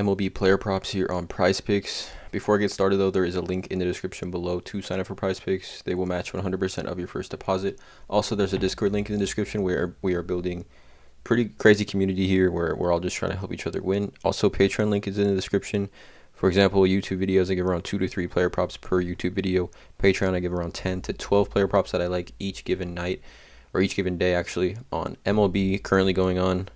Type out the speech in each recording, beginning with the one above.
MLB player props here on PrizePicks. Before I get started though, there is a link in the description below to sign up for PrizePicks. They will match 100% of your first deposit. Also, there's a Discord link in the description where we are building pretty crazy community here where we're all just trying to help each other win. Also, Patreon link is in the description. For example, YouTube videos, I give around 2 to 3 player props per YouTube video. Patreon, I give around 10 to 12 player props that I like each given night, or each given day actually, on MLB currently going on,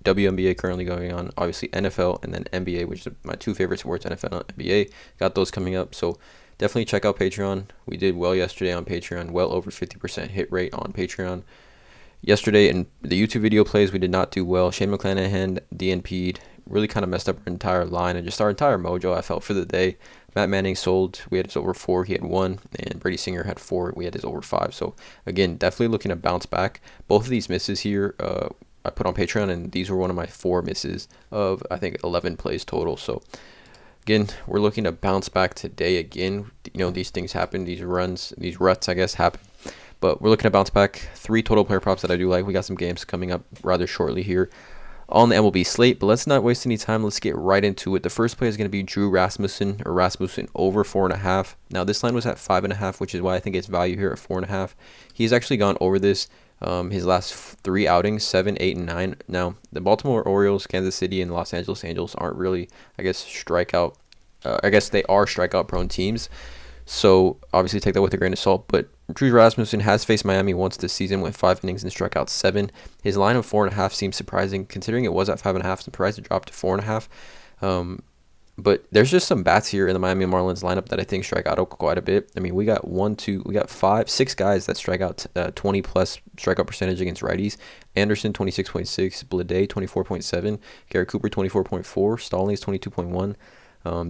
WNBA currently going on, obviously NFL, and then NBA, which is my two favorite sports, NFL and NBA. Got those coming up, so definitely check out Patreon. We did well yesterday on Patreon, well over 50% hit rate on Patreon. Yesterday in the YouTube video plays, we did not do well. Shane McClanahan DNP'd, really kind of messed up our entire line and just our entire mojo, I felt, for the day. Matt Manning sold. We had his over 4. He had 1. And Brady Singer had 4. We had his over 5. So, again, definitely looking to bounce back. Both of these misses here, I put on Patreon, and these were one of my 4 misses of, I think, 11 plays total. So, again, we're looking to bounce back today again. You know, these things happen. These ruts, I guess, happen. But we're looking to bounce back. 3 total player props that I do like. We got some games coming up rather shortly here on the MLB slate, but let's not waste any time. Let's get right into it. The first play is going to be Drew Rasmussen, or Rasmussen, over 4.5. Now, this line was at 5.5, which is why I think it's value here at 4.5. He's actually gone over this his last 3 outings, 7, 8, and 9. Now, the Baltimore Orioles, Kansas City, and Los Angeles Angels aren't really, I guess, they are strikeout-prone teams. So, obviously, take that with a grain of salt. But Drew Rasmussen has faced Miami once this season, went 5 innings and struck out 7. His line of 4.5 seems surprising, considering it was at 5.5. Surprised it dropped to 4.5. But there's just some bats here in the Miami Marlins lineup that I think strike out quite a bit. I mean, we got 6 guys that strike out 20 plus strikeout percentage against righties. Anderson 26.6, Blade 24.7, Garrett Cooper 24.4, Stallings 22.1.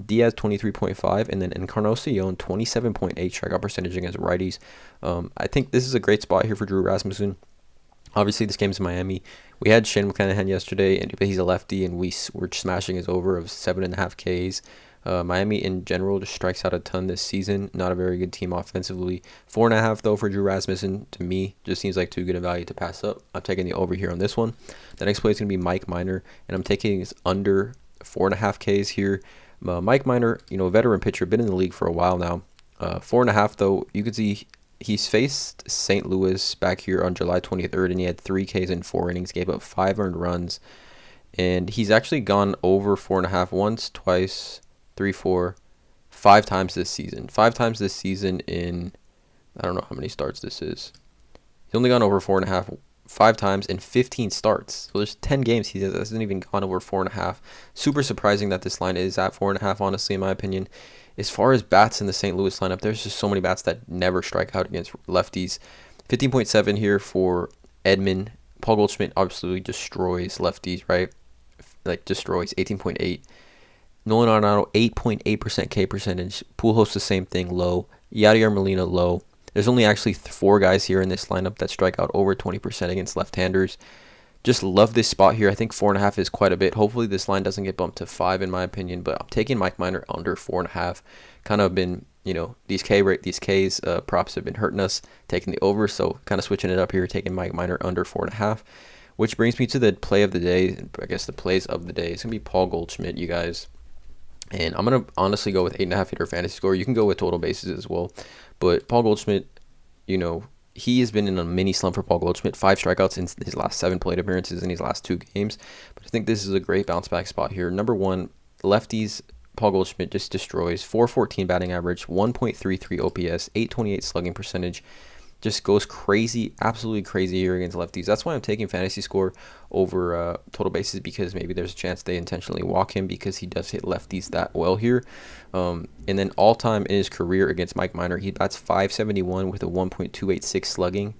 Diaz 23.5, and then Encarnacion 27.8 strikeout percentage against righties. I think this is a great spot here for Drew Rasmussen. Obviously, this game's in Miami. We had Shane McClanahan yesterday, and he's a lefty, and we were smashing his over of 7.5 Ks. Miami in general just strikes out a ton this season. Not a very good team offensively. 4.5 though for Drew Rasmussen, to me, just seems like too good a value to pass up. I'm taking the over here on this one. The next play is going to be Mike Minor, and I'm taking his under 4.5 Ks here. Mike Minor, veteran pitcher, been in the league for a while now. 4.5 though, you could see he's faced St. Louis back here on July 23rd, and he had 3 Ks in 4 innings, gave up 5 earned runs, and he's actually gone over 4.5 once, twice, 3, 4, 5 times this season. 5 times this season in, I don't know how many starts this is. He's only gone over 4.5 5 times in 15 starts. So there's 10 games he hasn't even gone over 4.5. Super surprising that this line is at 4.5, honestly, in my opinion. As far as bats in the St. Louis lineup, there's just so many bats that never strike out against lefties. 15.7 here for Edman. Paul Goldschmidt absolutely destroys lefties, right? Like, destroys. 18.8. Nolan Arenado, 8.8% K percentage. Pujols, the same thing, low. Yadier Molina, low. There's only actually 4 guys here in this lineup that strike out over 20% against left-handers. Just love this spot here. I think 4.5 is quite a bit. Hopefully this line doesn't get bumped to 5 in my opinion, but I'm taking Mike Minor under 4.5. Kind of been, these Ks props have been hurting us. Taking the over, so kind of switching it up here, taking Mike Minor under 4.5. Which brings me to the play of the day. I guess the plays of the day. It's going to be Paul Goldschmidt, you guys. And I'm going to honestly go with 8.5 hitter fantasy score. You can go with total bases as well. But Paul Goldschmidt, he has been in a mini slump for Paul Goldschmidt. 5 strikeouts in his last 7 plate appearances in his last 2 games. But I think this is a great bounce back spot here. Number 1, lefties, Paul Goldschmidt just destroys. 414 batting average, 1.33 OPS, 828 slugging percentage. Just goes crazy, absolutely crazy here against lefties. That's why I'm taking fantasy score over total bases, because maybe there's a chance they intentionally walk him because he does hit lefties that well here. And then all-time in his career against Mike Minor, he bats .571 with a 1.286 slugging.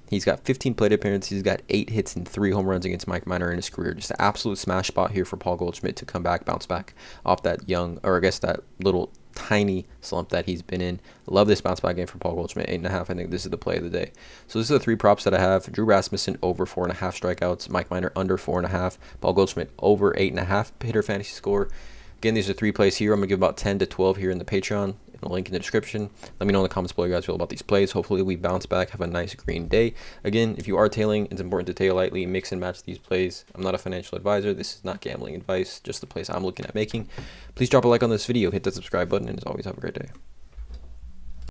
He's got 15 plate appearances. He's got 8 hits and 3 home runs against Mike Minor in his career. Just an absolute smash spot here for Paul Goldschmidt to come back, bounce back off that that little tiny slump that he's been in. Love this bounce back game for Paul Goldschmidt. 8.5. I think this is the play of the day. So this is the 3 props that I have. Drew Rasmussen over 4.5 strikeouts. Mike Minor under 4.5. Paul Goldschmidt over 8.5 hitter fantasy score. Again, these are 3 plays here. I'm going to give about 10 to 12 here in the Patreon. The link in the description. Let me know in the comments below how you guys feel about these plays. Hopefully we bounce back, have a nice green day. Again, if you are tailing, it's important to tail lightly, mix and match these plays. I'm not a financial advisor. This is not gambling advice, just the plays I'm looking at making. Please drop a like on this video, hit that subscribe button, and as always, have a great day.